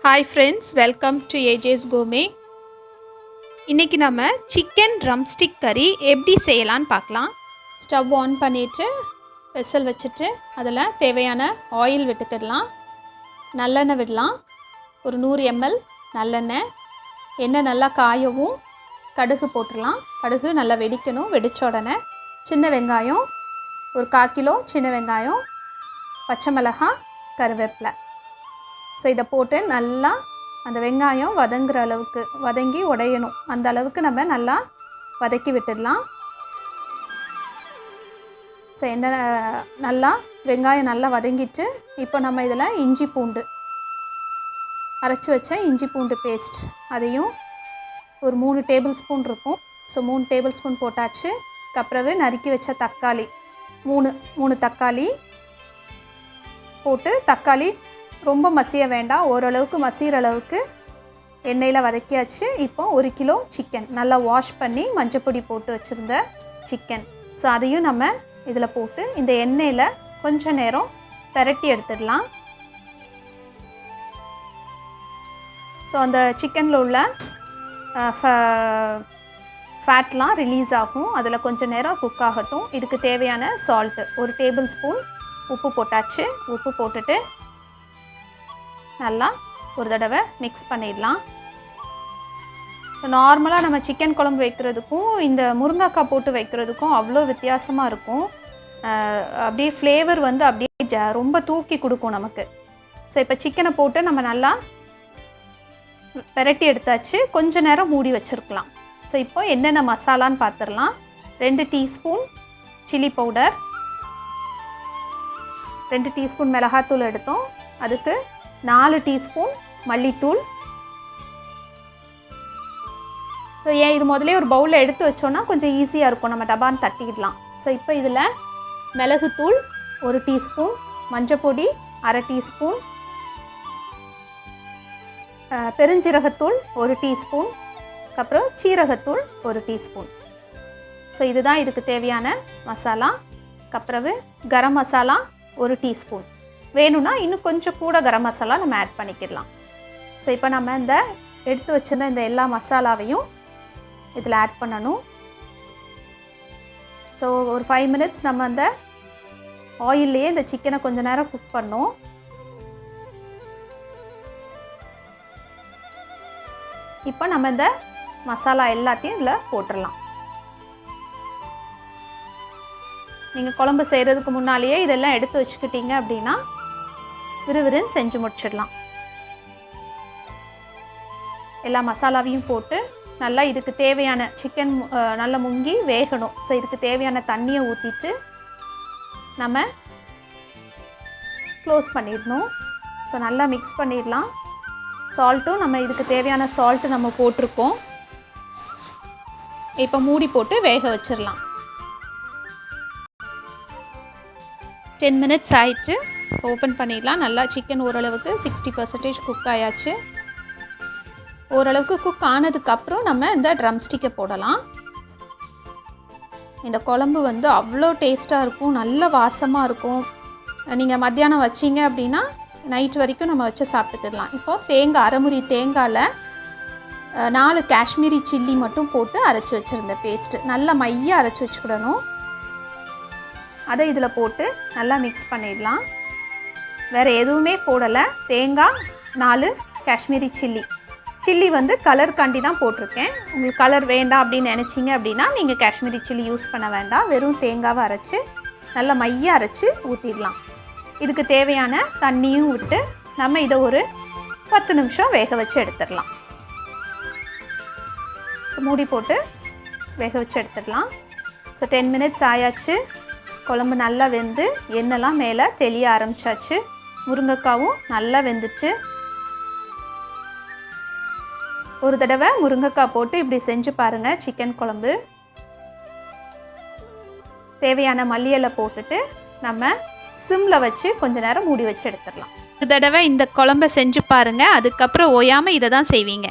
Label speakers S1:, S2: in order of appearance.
S1: Hi friends, welcome to ஏஜேஸ் கோமே. இன்றைக்கி நம்ம chicken drumstick கறி எப்படி செய்யலான்னு பார்க்கலாம். ஸ்டவ் ஆன் பண்ணிவிட்டு வெசல் வச்சுட்டு அதில் தேவையான ஆயில் விட்டுக்கிடலாம். நல்லெண்ணெய் விடலாம். ஒரு 100 ml நல்லெண்ணெய். எண்ணெய் நல்லா காயவும் கடுகு போட்டுடலாம். கடுகு நல்லா வெடிக்கணும். வெடித்த உடனே சின்ன வெங்காயம், ஒரு 1/4 கிலோ சின்ன வெங்காயம், பச்சை மிளகாய், கருவேப்பிலை. ஸோ இதை போட்டு நல்லா அந்த வெங்காயம் வதங்குற அளவுக்கு வதங்கி உடையணும். அந்த அளவுக்கு நம்ம நல்லா வதக்கி விட்டுடலாம். ஸோ நல்லா வெங்காயம் நல்லா வதங்கிட்டு இப்போ நம்ம இதில் இஞ்சி பூண்டு அரைச்சி வச்ச இஞ்சி பூண்டு பேஸ்ட் அதையும் ஒரு 3 டேபிள் ஸ்பூன் இருக்கும். ஸோ 3 டேபிள் ஸ்பூன் போட்டாச்சு. அப்புறவு நறுக்கி வச்ச தக்காளி 3 தக்காளி போட்டு, தக்காளி ரொம்ப மசிய வேண்டாம், ஓரளவுக்கு மசிகிற அளவுக்கு எண்ணெயில் வதக்கியாச்சு. இப்போ 1 கிலோ சிக்கன் நல்லா வாஷ் பண்ணி மஞ்சப்பொடி போட்டு வச்சுருந்த சிக்கன். ஸோ அதையும் நம்ம இதில் போட்டு இந்த எண்ணெயில் கொஞ்சம் நேரம் பெரட்டி எடுத்துடலாம். ஸோ அந்த சிக்கனில் உள்ள ஃபேட்லாம் ரிலீஸ் ஆகும். அதில் கொஞ்சம் நேரம் குக் ஆகட்டும். இதுக்கு தேவையான சால்ட்டு 1 டேபிள் ஸ்பூன் உப்பு போட்டாச்சு. உப்பு போட்டுட்டு நல்லா ஒரு தடவை மிக்ஸ் பண்ணிடலாம். நார்மலாக நம்ம சிக்கன் குழம்பு வைக்கிறதுக்கும் இந்த முருங்கைக்காய் போட்டு வைக்கிறதுக்கும் அவ்வளோ வித்தியாசமாக இருக்கும். அப்படியே ஃப்ளேவர் வந்து அப்படியே ரொம்ப தூக்கி கொடுக்கும் நமக்கு. ஸோ இப்போ சிக்கனை போட்டு நம்ம நல்லா பெரட்டி எடுத்தாச்சு. கொஞ்ச நேரம் மூடி வச்சுருக்கலாம். ஸோ இப்போ என்னென்ன மசாலான்னு பார்த்துடலாம். 2 டீஸ்பூன் சில்லி பவுடர், 2 டீஸ்பூன் மிளகாத்தூள் எடுத்தோம். அதுக்கு 4 டீஸ்பூன் மல்லித்தூள். ஸோ ஏன் இது முதலே ஒரு பவுலில் எடுத்து வச்சோன்னா கொஞ்சம் ஈஸியாக இருக்கும், நம்ம டபான்னு தட்டிக்கிடலாம். ஸோ இப்போ இதில் மிளகுத்தூள் 1 டீஸ்பூன், மஞ்சப்பொடி 1/2 டீஸ்பூன், பெருஞ்சீரகத்தூள் 1 டீஸ்பூன், அப்புறம் சீரகத்தூள் 1 டீஸ்பூன். ஸோ இதுதான் இதுக்கு தேவையான மசாலா. அப்புறவு கரம் மசாலா 1 டீஸ்பூன். வேணும்னா இன்னும் கொஞ்சம் கூட கரம் மசாலா நம்ம ஆட் பண்ணிக்கிடலாம். ஸோ இப்போ நம்ம இந்த எடுத்து வச்சிருந்த இந்த எல்லா மசாலாவையும் இதில் ஆட் பண்ணணும். ஸோ ஒரு 5 மினிட்ஸ் நம்ம அந்த ஆயில்லையே இந்த சிக்கனை கொஞ்சம் நேரம் குக் பண்ணோம். இப்போ நம்ம இந்த மசாலா எல்லாத்தையும் இதில் போட்டுடலாம். நீங்கள் குழம்பு செய்கிறதுக்கு முன்னாலேயே இதெல்லாம் எடுத்து வச்சுக்கிட்டீங்க அப்படின்னா விறுவிறுன்னு செஞ்சு முடிச்சிடலாம். எல்லா மசாலாவையும் போட்டு நல்லா இதுக்கு தேவையான சிக்கன் நல்லா முங்கி வேகணும். ஸோ இதுக்கு தேவையான தண்ணியை ஊற்றிட்டு நம்ம க்ளோஸ் பண்ணிடணும். ஸோ நல்லா மிக்ஸ் பண்ணிடலாம். சால்ட்டும் நம்ம இதுக்கு தேவையான சால்ட்டு நம்ம போட்டிருக்கோம். இப்போ மூடி போட்டு வேக வச்சிடலாம். 10 மினிட்ஸ் ஆயிடுச்சு. ஓப்பன் பண்ணிடலாம். நல்லா சிக்கன் ஓரளவுக்கு 60% குக் ஆயாச்சு. ஓரளவுக்கு குக் ஆனதுக்கப்புறம் நம்ம இந்த ட்ரம்ஸ்டிக்கை போடலாம். இந்த குழம்பு வந்து அவ்வளோ டேஸ்ட்டாக இருக்கும், நல்ல வாசமாக இருக்கும். நீங்கள் மத்தியானம் வச்சிங்க அப்படின்னா நைட் வரைக்கும் நம்ம வச்சு சாப்பிட்டுக்கிடலாம். இப்போது தேங்காய், அரைமுறி தேங்காயில் 4 காஷ்மீரி சில்லி மட்டும் போட்டு அரைச்சி வச்சுருந்த பேஸ்ட்டு நல்லா மையாக அரைச்சி வச்சுக்கிடணும். அதை இதில் போட்டு நல்லா மிக்ஸ் பண்ணிடலாம். வேறு எதுவுமே போடலை. தேங்காய், 4 காஷ்மீரி சில்லி வந்து கலருக்காண்டி தான் போட்டிருக்கேன். உங்களுக்கு கலர் வேண்டாம் அப்படின்னு நினச்சிங்க அப்படின்னா நீங்கள் காஷ்மீரி சில்லி யூஸ் பண்ண வேண்டாம். வெறும் தேங்காவை அரைச்சி நல்லா மையாக அரைச்சி ஊற்றிடலாம். இதுக்கு தேவையான தண்ணியும் விட்டு நம்ம இதை ஒரு 10 நிமிஷம் வேக வச்சு எடுத்துடலாம். ஸோ மூடி போட்டு வேக வச்சு எடுத்துடலாம். ஸோ 10 மினிட்ஸ் ஆயாச்சு. குழம்பு நல்லா வெந்து எண்ணெய்லாம் மேலே தெளிய ஆரம்பிச்சாச்சு. முருங்கைக்காவும் நல்லா வெந்துச்சு. ஒரு தடவை முருங்கைக்காய் போட்டு இப்படி செஞ்சு பாருங்கள் சிக்கன் குழம்பு. தேவையான மல்லி இலை போட்டுட்டு நம்ம சிம்மில் வச்சு கொஞ்ச நேரம் மூடி வச்சு எடுத்துடலாம். ஒரு தடவை இந்த குழம்பை செஞ்சு பாருங்கள். அதுக்கப்புறம் ஓயாமல் இதை தான் செய்வீங்க.